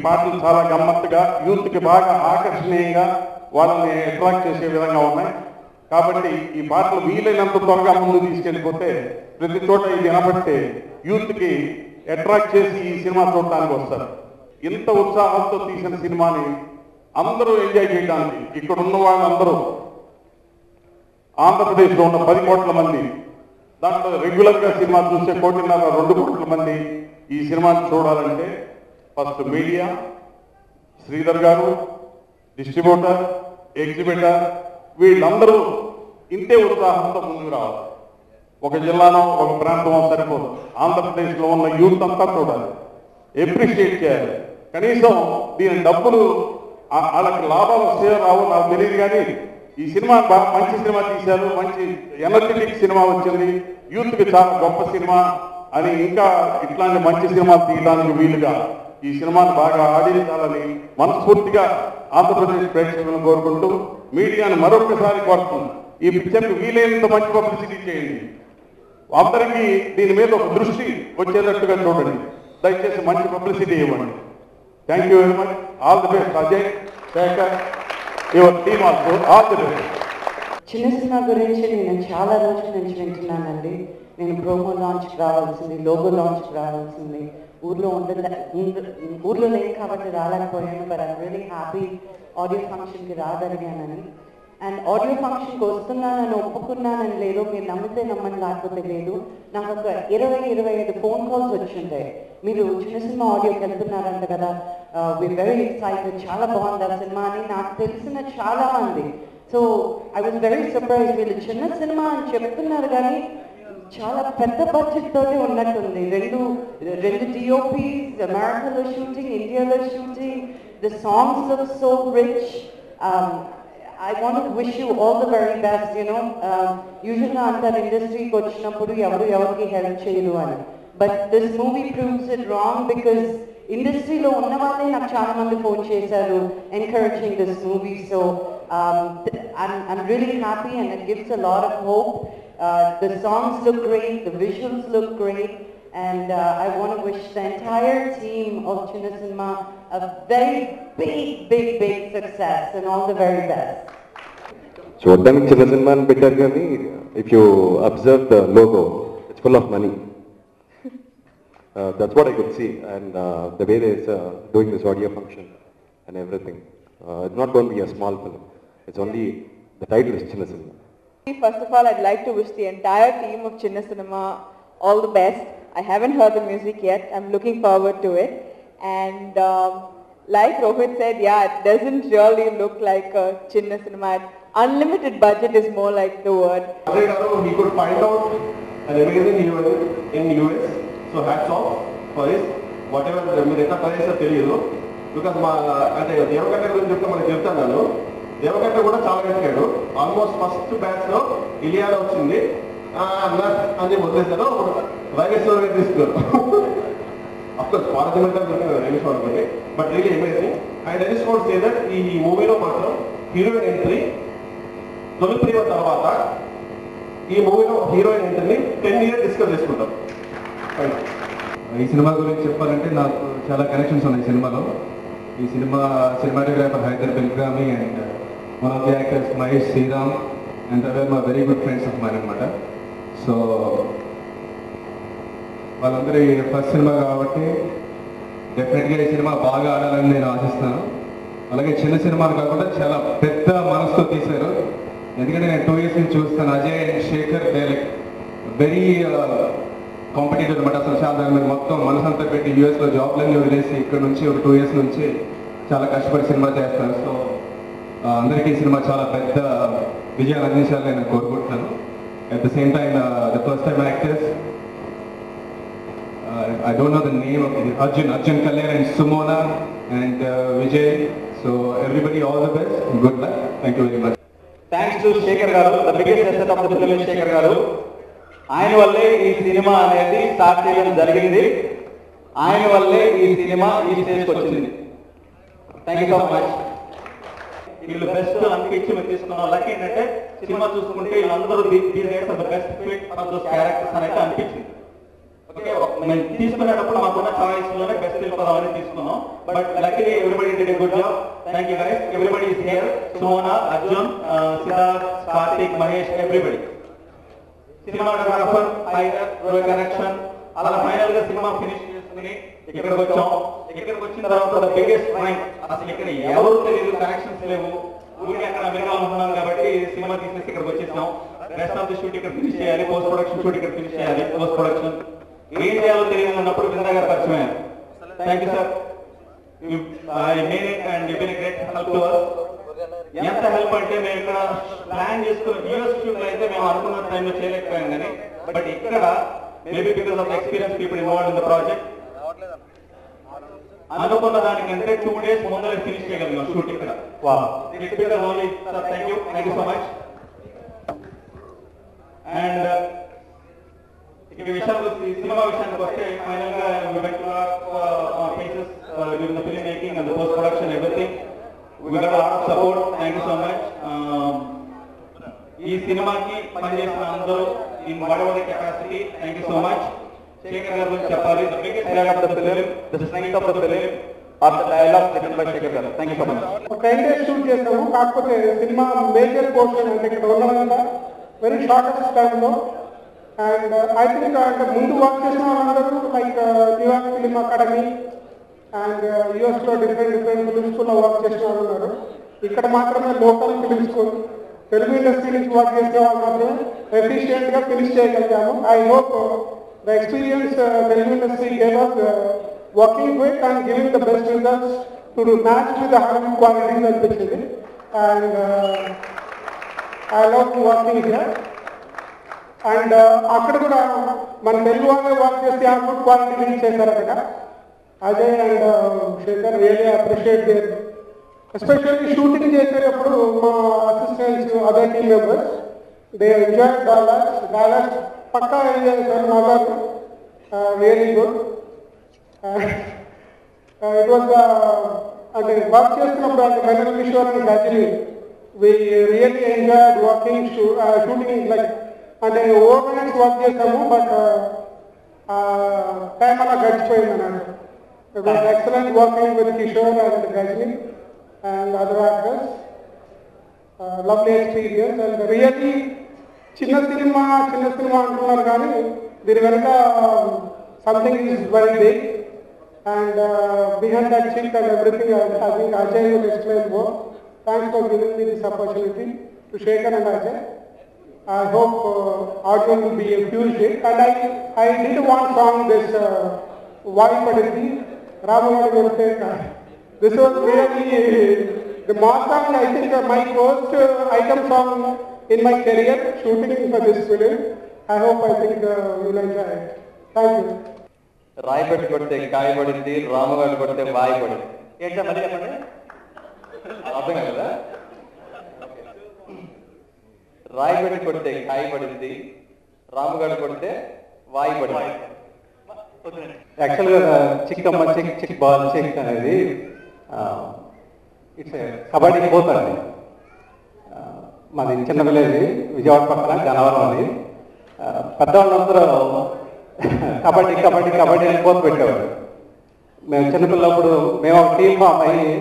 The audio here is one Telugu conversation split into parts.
పాటలు చాలా గమ్మత్తుగా యూత్కి బాగా ఆకర్షణీయంగా వాళ్ళని అట్రాక్ట్ చేసే విధంగా ఉన్నాయి. కాబట్టి ఈ పాటలు వీలైనంత త్వరగా ముందు తీసుకెళ్ళిపోతే ప్రతి చోట ఇది వినబట్టే యూత్కి అట్రాక్ట్ చేసి ఈ సినిమా చూడటానికి వస్తారు. ఇంత ఉత్సాహంతో తీసిన సినిమాని అందరూ ఎంజాయ్ చేయడానికి ఇక్కడ ఉన్న వాళ్ళందరూ ఆంధ్రప్రదేశ్లో ఉన్న 10 కోట్ల మంది, దాంట్లో రెగ్యులర్గా సినిమా చూసే 1.5-2 కోట్ల మంది ఈ సినిమాని చూడాలంటే ఫస్ట్ మీడియా, శ్రీధర్ గారు, డిస్ట్రిబ్యూటర్, ఎగ్జిబిటర్ వీళ్ళందరూ ఇంతే ఉత్సాహంతో ముందుకు రావాలి. ఒక జిల్లాలో ఒక ప్రాంతం సరిపోదు, ఆంధ్రప్రదేశ్లో ఉన్న యూత్ అంతా చూడాలి, ఎప్రిషియేట్ చేయాలి. కనీసం దీని డబ్బులు వాళ్ళకి లాభాలు వస్తే రావో నాకు తెలియదు, కానీ ఈ సినిమా మంచి సినిమా తీశారు, మంచి ఎనర్జెటిక్ సినిమా వచ్చింది, యూత్కి చాలా గొప్ప సినిమా అని ఇంకా ఇట్లాంటి మంచి సినిమా తీయడానికి వీలుగా ఈ సినిమాను బాగా ఆడించాలని మనస్ఫూర్తిగా ఆంధ్రప్రదేశ్ ప్రేక్షకులను కోరుకుంటూ మీడియాను మరొకసారి కోరుతుంది, ఈ పిక్చర్కి వీలైనంత మంచి పబ్లిసిటీ చేయండి, అందరికీ దీని మీద ఒక దృష్టి వచ్చేటట్టుగా చూడండి, దయచేసి మంచి పబ్లిసిటీ ఇవ్వండి. Thank you very much. All the best Ajay, Shekhar, your team also, all the best. చిన్న సినిమా గురించి నేను చాలా రోజుల నుంచి వింటున్నానండి. నేను ప్రోమో లాంచ్కి రావాల్సింది, లోగో లాంచ్కి రావాల్సింది, ఊర్లో లేని కాబట్టి రాలేకపోయాను. But I'm really happy audio ఫంక్షన్కి రాగలిగానని. అండ్ ఆడియో ఫంక్షన్కి వస్తున్నానని ఒప్పుకున్నానని లేదు, మీరు నమ్మితే నమ్మని లేకపోతే లేదు. నాకు ఒక 20-25 ఫోన్ కాల్స్ వచ్చింటాయి, మీరు చిన్న సినిమా ఆడియోకి వెళ్తున్నారంట కదా, వీఆర్ వెరీ ఎక్సైటెడ్, చాలా బాగుంది ఆ సినిమా అని నాకు తెలిసిన చాలా మంది. So I was very surprise, వీళ్ళు చిన్న సినిమా అని చెప్తున్నారు కానీ చాలా పెద్ద బడ్జెట్ తోటి ఉన్నట్టుంది. రెండు డిఓపీస్, అమెరికాలో షూటింగ్, ఇండియాలో shooting, the songs look so rich. I want to wish you all the very best, you know. Usually antar industry ki vachinappudu evaru evariki help cheyadu ani, but this movie proves it wrong, because industry lo unna valle నాకు చాలా మంది ఫోన్ చేశారు encouraging this movie. So I'm really happy and it gives a lot of hope. The songs look great, the visuals look great, and I want to wish the entire team of Chinna Cinema a very big success and all the very best. చూడడానికి చిన్న సినిమా అని పెట్టారు కానీ if you observe the logo it's full of money. That's what I could see, and the way they is doing this audio function and everything, it's not going to be a small film, it's only the title is చిన్న సినిమా. First of all, I'd like to wish the entire team of Chinna Cinema all the best. I haven't heard the music yet. I'm looking forward to it. And like Rohit said, yeah, it doesn't really look like a Chinna Cinema. Unlimited budget is more like the word. He could find out an amazing hero in US. So hats off for his whatever Mireta Parisa Telio. Because Devakanta guరించి చెప్తే మనకి చెప్తాను, దేవకట్ట కూడా చాలా కట్టాడు. ఆల్మోస్ట్ ఫస్ట్ బ్యాచ్ లో ఇలియాలో వచ్చింది అని వదిలేశారు, వైగేశ్వర తీసుకున్నారు. అఫ్కోర్స్ పార్లమెంట్ రిలీజ్ అనుకోండి, but really amazing. And I just want say that ఈ మూవీలో మాత్రం హీరోయిన్ ఎంట్రీ తొలి ప్రేమ తర్వాత ఈ మూవీలో హీరోయిన్ ఎంట్రీని 10 years డిస్కస్ చేసుకుంటాం. ఈ సినిమా గురించి చెప్పాలంటే నాకు చాలా కనెక్షన్స్ ఉన్నాయి సినిమాలో. ఈ cinematographer Haider Belgami and one of the actors Mahesh Sriram and other మా very good friends of mine అనమాట. సో వాళ్ళందరూ ఫస్ట్ సినిమా కాబట్టి డెఫినెట్గా ఈ సినిమా బాగా ఆడాలని నేను ఆశిస్తాను. అలాగే చిన్న సినిమాలు కాకుండా చాలా పెద్ద మనసుతో తీశారు. ఎందుకంటే నేను 2 years నుంచి చూస్తాను, Ajay and Shekhar they like very competitive అనమాట. అసలు చాలా మీరు మొత్తం మనసంతా పెట్టి యూఎస్లో జాబ్లన్నీ వదిలేసి ఇక్కడ నుంచి ఒక 2 years నుంచి చాలా కష్టపడి సినిమా చేస్తారు. సో అందరికీ ఈ సినిమా చాలా పెద్ద విజయాలు అందించాలని నేను కోరుకుంటున్నాను. At the same time the first time actors, I don't know the name of it, Arjun Kalyan and Sumona and Vijay. So everybody all the best and good luck. Thank you very much. Thanks to Shekhar garu, the biggest asset of the film is Shekhar garu. ఆయన వల్లే ఈ సినిమా అనేది స్టార్ట్ చేయడం జరిగింది, ఆయన వల్లే ఈ సినిమా ఈ స్టేజ్కి వచ్చింది. Thank you so much. వీళ్ళు బెస్ట్ అనిపించి మేము తీసుకున్నాం. లక్ ఏంటంటే సినిమా చూసుకుంటే వీళ్ళందరూ best fit for those characters అనేది అనిపించింది. ఓకే, మేము తీసుకునేటప్పుడు మాకున్న చాయిస్ లోనే బెస్ట్ వెళ్ళిపోదాం అని తీసుకున్నాం. But lucky everybody did a good job. Thank you guys. Everybody is here. Sumona, Arjun, Siddharth, Karthik, Mahesh, everybody. Cinematographer, Roy connection, అలా ఫైనల్ గా సినిమా ఫినిష్ చేసుకుని ఇక్కడికి వచ్చాం. ఇక్కడికి వచ్చిన తర్వాత బిగ్గెస్ట్ పాయింట్, అసలు ఇక్కడ ఎవరు తెలియదు, కనెక్షన్స్ లేవు, ఊరికి అక్కడ అమెరికా ఉంటున్నాం కాబట్టి సినిమా తీసేసి ఇక్కడికి వచ్చేసాం. రెస్ట్ ఆఫ్ ది షూట్ ఇక్కడ ఫినిష్ చేయాలి, పోస్ట్ ప్రొడక్షన్ షూట్ ఇక్కడ ఫినిష్ చేయాలి, పోస్ట్ ప్రొడక్షన్ ఏం చేయాలో తెలియదు ఉన్నప్పుడు బృందా గారు పరిచయం అయ్యారు. Thank you sir. And you been great help to us. ఎంత హెల్ప్ అంటే మేము ఇక్కడ ప్లాన్ చేసుకుని యూఎస్ షూట్ అయితే మేము అనుకున్న టైంలో చేయలేకపోయాం కానీ, బట్ ఇక్కడ maybe because of experience people involved in the project అనుకున్న దానికంటే 2 days ముందరే ఫినిష్ చేయగలిగాం షూట్ ఇక్కడ. Thank you so much. And ఇక సినిమా విషయానికి వస్తే ఫైనల్ గా pieces during the film making and the post production, everything we got a lot of support. Thank you so much. ఈ సినిమాకి పనిచేసిన అందరూ in whatever the capacity, thank you so much. Shekhar గారి గురించి చెప్పాలి. The biggest highlight of the film, the strength of the film are the dialogues written by Shekhar గారు. Thank you so much. ఒక 10 days షూట్ చేసాము. కాకపోతే సినిమా మేజర్ పోర్షన్ అంటే ఇక్కడ ఉన్నదంతా వెరీ షార్టెస్ట్ టైంలో. అండ్ ఐ థింక్ అంటే ముందు వర్క్ చేసిన వాళ్ళందరూ like New York film academy and యూఎస్లో డిఫరెంట్ ఫిల్మ్ స్కూల్లో వర్క్ చేసిన వాళ్ళు ఉన్నారు. ఇక్కడ మాత్రమే local film school, Telugu industry నుంచి వర్క్ చేసే వాళ్ళు మాత్రమే ఎఫిషియెంట్గా ఫినిష్ చేయగలిగాము. I hope the experience Telugu industry gave us working with and giving the best results to match with the high quality and picture. And I love working here. And అక్కడ కూడా మన తెలుగు వాళ్ళే వర్క్ చేసి ఆ గుడ్ క్వాలిటీ రీచ్ చేశారు అక్కడ. Ajay and Shekhar really appreciate there. Especially shooting చేసేటప్పుడు మా assistants, other team members, they enjoy dialogues పక్కా ఎంజాయ్ చేశారు. నాగారు రియలీ గుడ్. ఇట్ వాజ్ అంటే వర్క్ చేస్తున్నప్పుడు అంటే Vennela Kishore and Gajani we really enjoyed working shooting like అంటే ఓవర్ నైట్స్ వర్క్ చేసాము. బట్ టైం అలా గడిచిపోయింది అన్నట్టు. It was excellent working with Kishore and Gajani and other actors. Lovely experience. And really చిన్న సినిమా అంటున్నారు కానీ దీని వెనుక something is very big. And behind that chick and everything I think Ajay will explain more. Thanks for giving me this opportunity to Shekhar and Ajay. I hope audio will be a huge hit. And I did one song, this Why Padindi, Ramavadi Gurteka. This was really the mass song. I think my first item song in my career shooting for this film. I think you will enjoy it. Thank you. రాయపడి కొడితే కాయపడింది, రామగాడు కొడితే వాయపడింది. ఏంటో మళ్ళీ చెప్పండి, అర్థం కదా? రాయపడి కొడితే కాయపడింది, రామగాడు కొడితే వాయపడింది. యాక్చువల్గా చిక్కమ్మ చిక్ బాల్ చిక్ అనేది ఇట్స్ కబడ్డీ పోతండి. మాది చిన్న విలేజ్, విజయవాడ పక్కన గన్నవరం. అది పెద్దవాళ్ళందరూ కబడ్డీ కబడ్డీ కబడ్డీ అని పోతు పెట్టేవారు. మేము చిన్నపిల్లప్పుడు మేము ఒక టీం ఫామ్ అయ్యి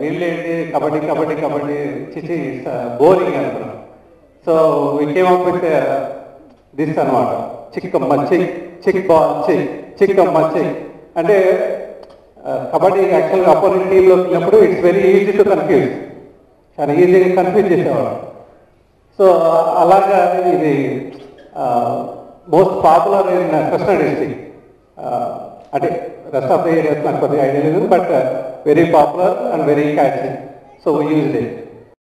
వీళ్ళేంటి కబడ్డీ కబడ్డీ కబడ్డీ చిచి బోరింగ్ అనుకున్నాం. So we came up with this అనమాట, చిక్కమ్మ చిక్ బాల్ చిక్కమ్మ చిక్. అంటే కబడ్డీ యాక్చువల్గా అపోజిట్ టీంలో వెళ్ళినప్పుడు it's very easy to confuse, చాలా ఈజీగా కన్ఫ్యూజ్ చేసేవాడు. సో అలాగా ఇది most popular in Krishna district. అంటే రెస్ట్ ఆఫ్ ద ఏరియాస్ నాకు కొద్దిగా ఐడియా లేదు, but very popular and very catchy. So we used it.